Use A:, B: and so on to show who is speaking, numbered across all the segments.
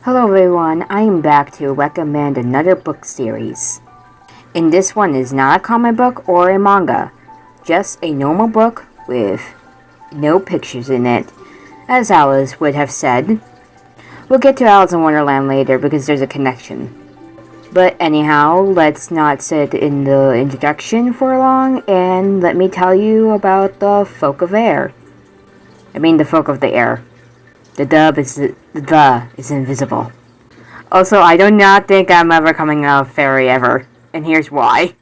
A: Hello everyone, I am back to recommend another book series. And this one is not a comic book or a manga, just a normal book with no pictures in it, as Alice would have said. We'll get to Alice in Wonderland later because there's a connection. But anyhow, let's not sit in the introduction for long and let me tell you about the Folk of Air. The Folk of the Air. The dub is the is invisible. Also, I do not think I'm ever coming out of fairy ever, and here's why.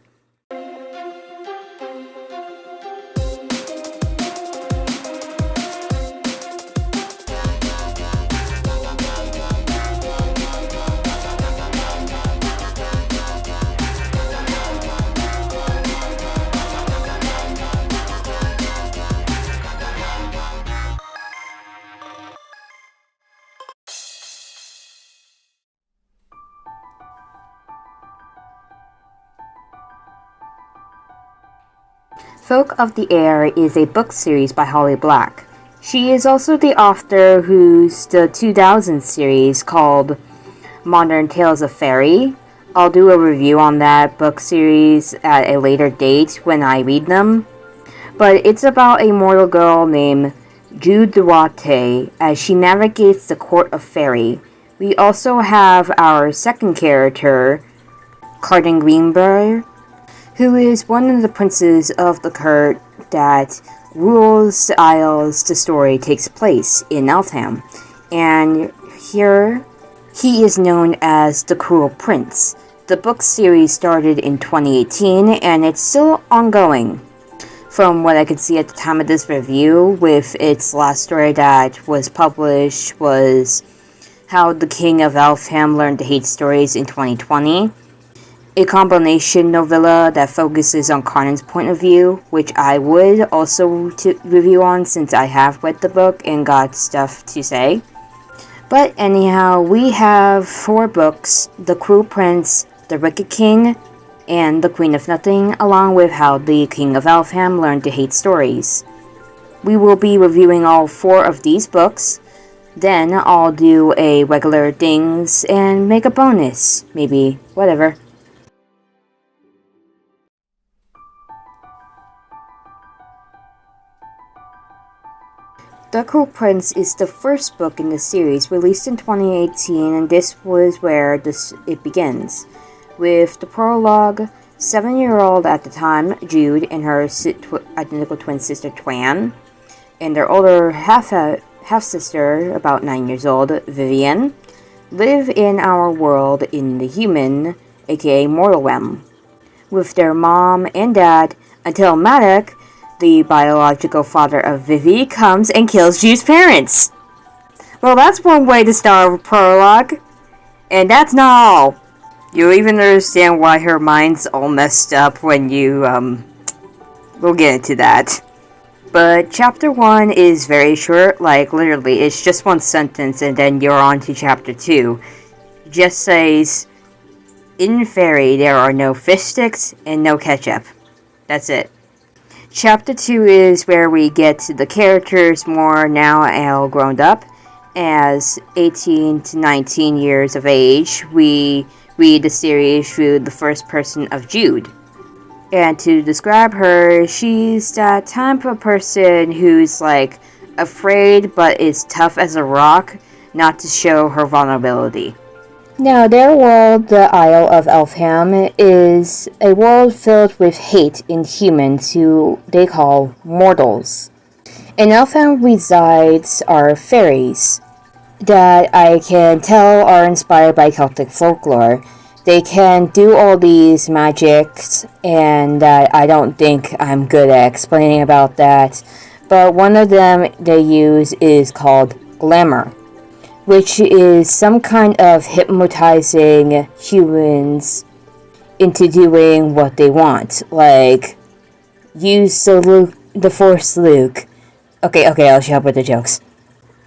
A: Folk of the Air is a book series by Holly Black. She is also the author whose the 2000 series called Modern Tales of Fairy. I'll do a review on that book series at a later date when I read them. But it's about a mortal girl named Jude Duarte as she navigates the court of fairy. We also have our second character, Carden Greenbrier, who is one of the princes of the court that rules the isles the story takes place in Elfhame. And here, he is known as the Cruel Prince. The book series started in 2018 and it's still ongoing. From what I could see at the time of this review, with its last story that was published was How the King of Elfhame Learned to Hate Stories in 2020. A combination novella that focuses on Conan's point of view, which I would also review on since I have read the book and got stuff to say. But anyhow, we have 4 books: The Cruel Prince, The Wicked King, and The Queen of Nothing, along with How the King of Elfhame Learned to Hate Stories. We will be reviewing all 4 of these books. Then I'll do a regular things and make a bonus, maybe, whatever. The Cruel Prince is the first book in the series, released in 2018, and this was where it begins. With the prologue, 7-year-old at the time, Jude, and her identical twin sister, Twan, and their older half-sister, about 9 years old, Vivian, live in our world in the human, aka mortal realm, with their mom and dad, until Maddox, the biological father of Vivi, comes and kills Jude's parents. Well, that's one way to start a prologue. And that's not all. You'll even understand why her mind's all messed up when you, we'll get into that. But chapter 1 is very short, like literally, it's just one sentence and then you're on to chapter 2. It just says, in fairy there are no fish sticks and no ketchup. That's it. Chapter 2 is where we get to the characters more now all grown up. As 18 to 19 years of age, we read the series through the first person of Jude. And to describe her, she's that type of person who's like afraid but is tough as a rock, not to show her vulnerability. Now, their world, the Isle of Elfhame, is a world filled with hate in humans who they call mortals. In Elfhame resides are fairies that I can tell are inspired by Celtic folklore. They can do all these magics, and I don't think I'm good at explaining about that, but one of them they use is called glamour, which is some kind of hypnotizing humans into doing what they want. Like, use the Force Luke. Okay, I'll shut up with the jokes.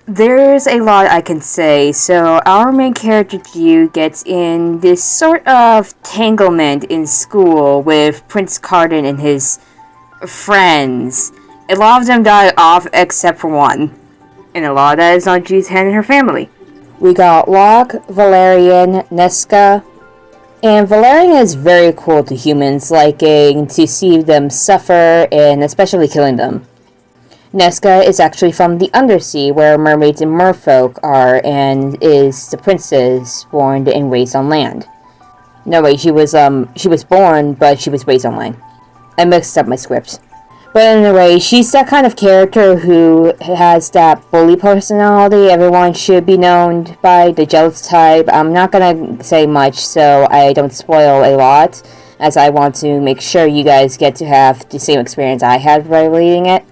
A: There's a lot I can say. So, our main character, Jude, gets in this sort of tanglement in school with Prince Carden and his friends. A lot of them die off except for one. And a lot of that is on Jude's hand and her family. We got Locke, Valerian, Nesca, and Valerian is very cruel to humans, liking to see them suffer and especially killing them. Nesca is actually from the Undersea, where mermaids and merfolk are, and is the princess born and raised on land. No, wait, she was born, but she was raised on land. I mixed up my scripts. But anyway, she's that kind of character who has that bully personality everyone should be known by, the jealous type. I'm not gonna say much so I don't spoil a lot, as I want to make sure you guys get to have the same experience I had by reading it.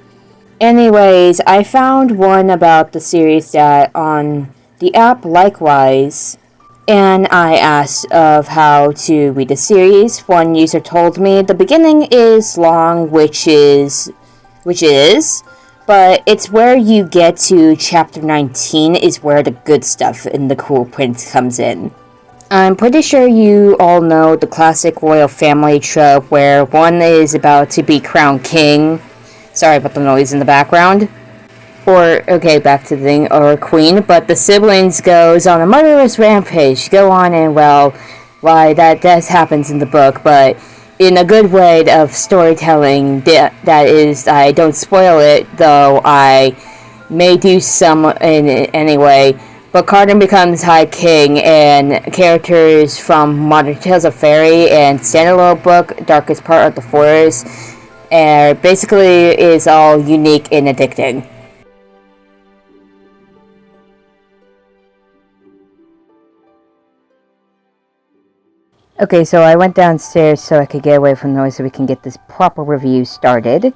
A: Anyways, I found one about the series that on the app likewise, and I asked of how to read the series. One user told me the beginning is long, which is, but it's where you get to chapter 19 is where the good stuff in the cool print comes in. I'm pretty sure you all know the classic royal family trope where one is about to be crowned king. Sorry about the noise in the background. Or, okay, back to the thing, or queen, but the siblings goes on a murderous rampage. Go on and, well, why, that happens in the book, but in a good way of storytelling, that is, I don't spoil it, though I may do some in it anyway, but Cardan becomes High King, and characters from Modern Tales of Fairy and standalone book, Darkest Part of the Forest, and basically is all unique and addicting. Okay, so I went downstairs so I could get away from noise so we can get this proper review started.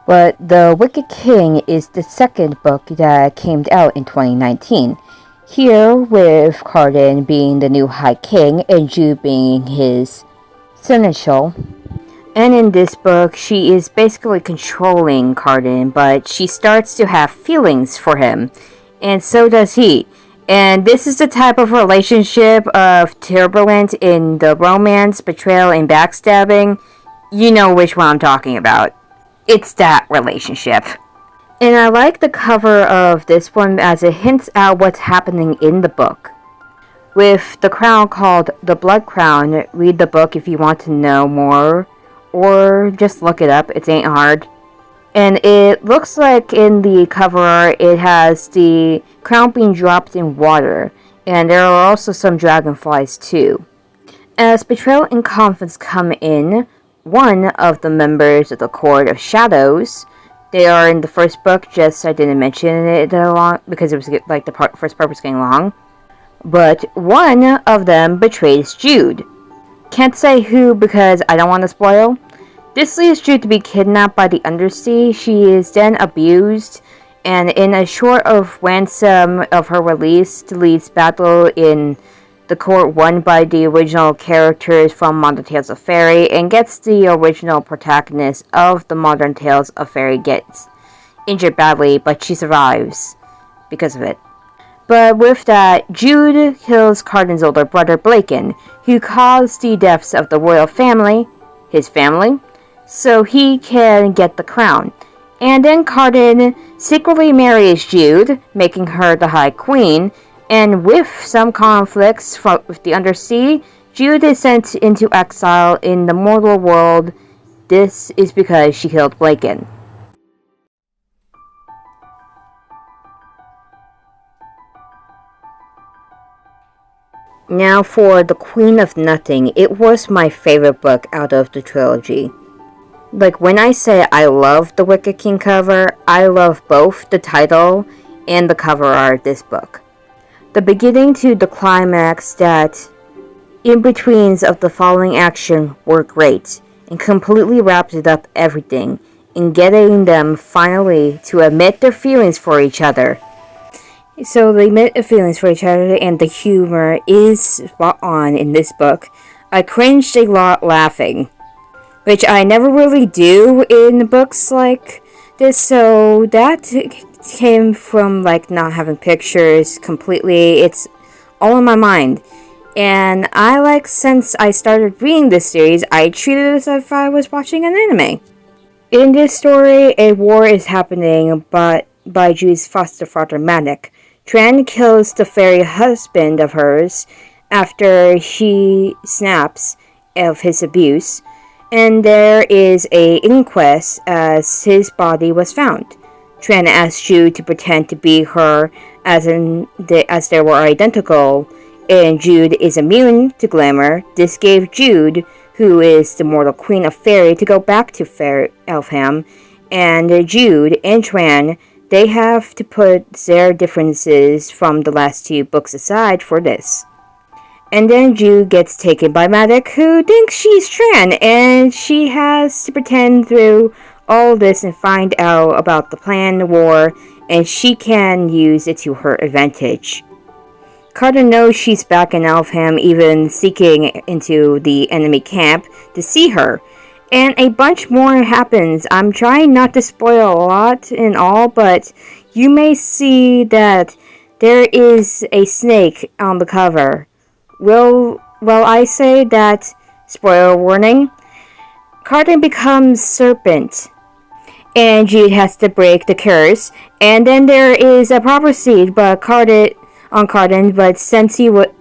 A: But The Wicked King is the second book that came out in 2019. Here, with Cardan being the new High King and Jude being his seneschal. And in this book, she is basically controlling Cardan, but she starts to have feelings for him. And so does he. And this is the type of relationship of turbulent in the romance, betrayal, and backstabbing. You know which one I'm talking about. It's that relationship. And I like the cover of this one as it hints at what's happening in the book. With the crown called the Blood Crown, read the book if you want to know more, or just look it up, it ain't hard. And it looks like in the cover it has the crown being dropped in water, and there are also some dragonflies too. As betrayal and conflicts come in, one of the members of the Court of Shadows, they are in the first book, just I didn't mention it long because it was like the first part was getting long, but one of them betrays Jude. Can't say who because I don't want to spoil. This leads Jude to be kidnapped by the Undersea. She is then abused, and in a short of ransom of her release, leads battle in the court won by the original characters from Modern Tales of Fairy, and gets the original protagonist of the Modern Tales of Fairy gets injured badly, but she survives because of it. But with that, Jude kills Cardan's older brother Blaken, who caused the deaths of the royal family, his family, so he can get the crown. And then Cardan secretly marries Jude, making her the High Queen, and with some conflicts with the Undersea, Jude is sent into exile in the mortal world. This is because she killed Blaken. Now for The Queen of Nothing, it was my favorite book out of the trilogy. Like, when I say I love the Wicked King cover, I love both the title and the cover art of this book. The beginning to the climax that in-betweens of the following action were great, and completely wrapped it up everything, in getting them finally to admit their feelings for each other. So they admit their feelings for each other, and the humor is spot on in this book. I cringed a lot laughing, which I never really do in books like this, so that came from like not having pictures completely. It's all in my mind. And since I started reading this series, I treated it as if I was watching an anime. In this story, a war is happening by Jude's foster father Manik, Tran kills the fairy husband of hers after he snaps of his abuse, and there is a inquest as his body was found. Tran asks Jude to pretend to be her as they were identical, and Jude is immune to glamour. This gave Jude, who is the mortal queen of fairy, to go back to Elfhame, and Jude and Tran, they have to put their differences from the last two books aside for this. And then Jude gets taken by Madoc, who thinks she's Tran, and she has to pretend through all this and find out about the planned war, and she can use it to her advantage. Carter knows she's back in Elfhame, even seeking into the enemy camp to see her. And a bunch more happens. I'm trying not to spoil a lot and all, but you may see that there is a snake on the cover. Well, I say that, spoiler warning, Carter becomes serpent, and Jude has to break the curse. And then there is a prophecy, but Carden, but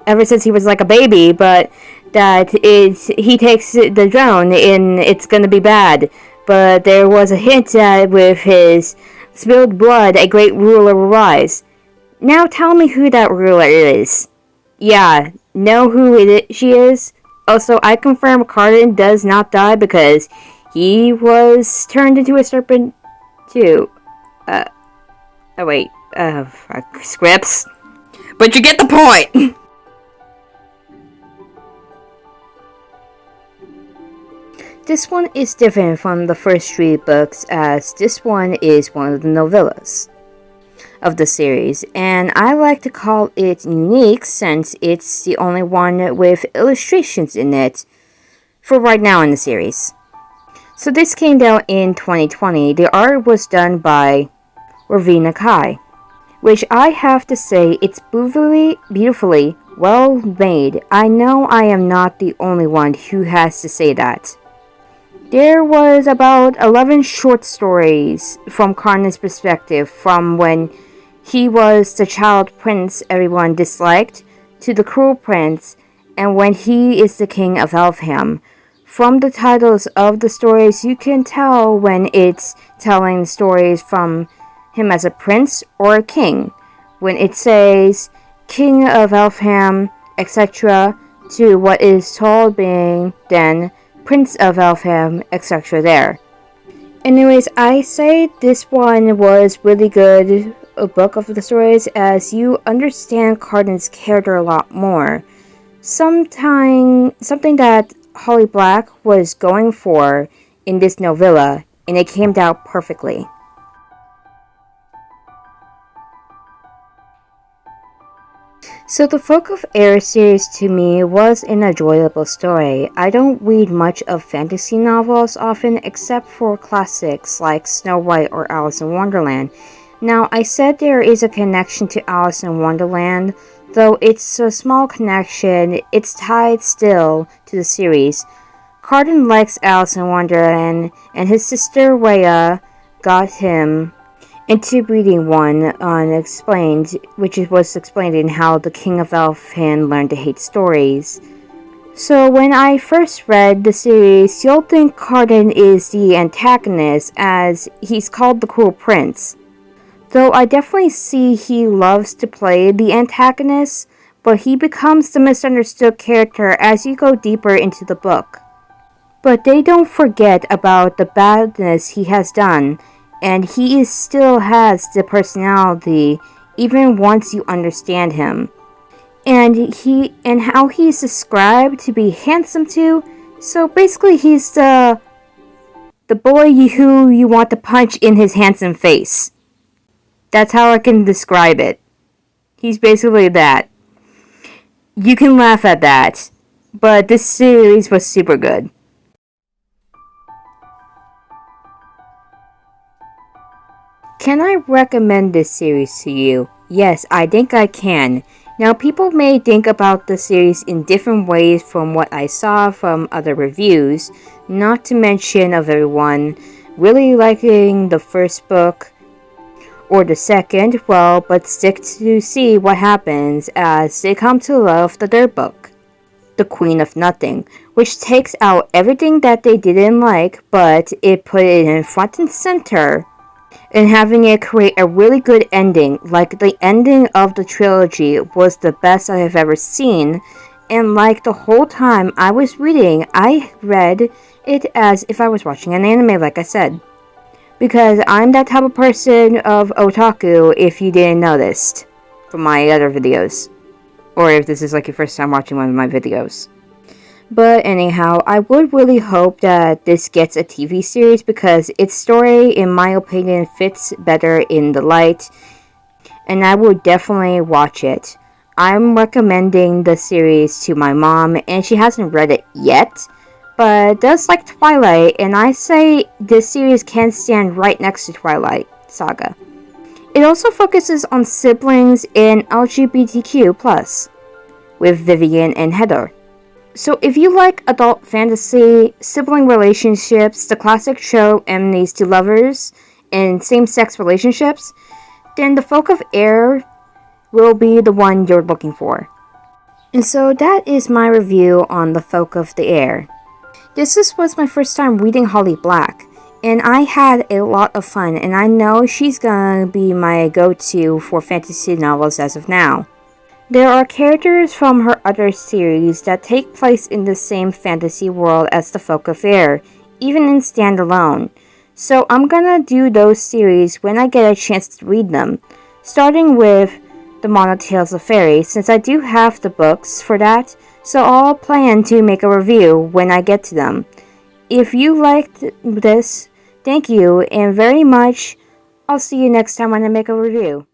A: ever since he was like a baby, but that he takes the drone and it's gonna be bad. But there was a hint that with his spilled blood, a great ruler will rise. Now tell me who that ruler is. Yeah, know who she is? Also, I confirm Carden does not die because he was turned into a serpent too. Scripts. But you get the point! This one is different from the first three books, as this one is one of the novellas of the series, and I like to call it unique since it's the only one with illustrations in it for right now in the series. So this came out in 2020. The art was done by Ravina Kai, which I have to say it's beautifully well made. I know I am not the only one who has to say that. There was about 11 short stories from Carden's perspective, from when he was the child prince everyone disliked, to the cruel prince, and when he is the king of Elfhame. From the titles of the stories, you can tell when it's telling stories from him as a prince or a king. When it says king of Elfhame, etc., to what is told being then prince of Elfhame, etc. there. Anyways, I say this one was really good, a book of the stories, as you understand Carden's character a lot more. Something that Holly Black was going for in this novella, and it came out perfectly. So the Folk of Air series to me was an enjoyable story. I don't read much of fantasy novels often except for classics like Snow White or Alice in Wonderland. Now, I said there is a connection to Alice in Wonderland, though it's a small connection, it's tied still to the series. Carden likes Alice in Wonderland, and his sister Rhea got him into reading one unexplained, which was explained in how the King of Elfhame learned to hate stories. So when I first read the series, you'll think Carden is the antagonist, as he's called the Cruel Prince. Though I definitely see he loves to play the antagonist, but he becomes the misunderstood character as you go deeper into the book. But they don't forget about the badness he has done, and he still has the personality even once you understand him. And how he's described to be handsome too. So basically he's the boy who you want to punch in his handsome face. That's how I can describe it. He's basically that. You can laugh at that, but this series was super good. Can I recommend this series to you? Yes, I think I can. Now, people may think about the series in different ways from what I saw from other reviews, not to mention of everyone really liking the first book, or the second, well, but stick to see what happens as they come to love the third book, The Queen of Nothing, which takes out everything that they didn't like, but it put it in front and center, and having it create a really good ending. Like, the ending of the trilogy was the best I have ever seen, and like the whole time I was reading, I read it as if I was watching an anime, like I said. Because I'm that type of person of otaku, if you didn't notice from my other videos. Or if this is like your first time watching one of my videos. But anyhow, I would really hope that this gets a TV series because its story, in my opinion, fits better in the light. And I would definitely watch it. I'm recommending the series to my mom, and she hasn't read it yet, but does like Twilight, and I say this series can stand right next to Twilight Saga. It also focuses on siblings and LGBTQ+, with Vivian and Heather. So if you like adult fantasy, sibling relationships, the classic show enemies to lovers, and same-sex relationships, then The Folk of Air will be the one you're looking for. And so that is my review on The Folk of the Air. This was my first time reading Holly Black, and I had a lot of fun, and I know she's gonna be my go-to for fantasy novels as of now. There are characters from her other series that take place in the same fantasy world as The Folk of Air, even in standalone. So I'm gonna do those series when I get a chance to read them, starting with the Mono Tales of Fairy, since I do have the books for that, so I'll plan to make a review when I get to them. If you liked this, thank you and very much. I'll see you next time when I make a review.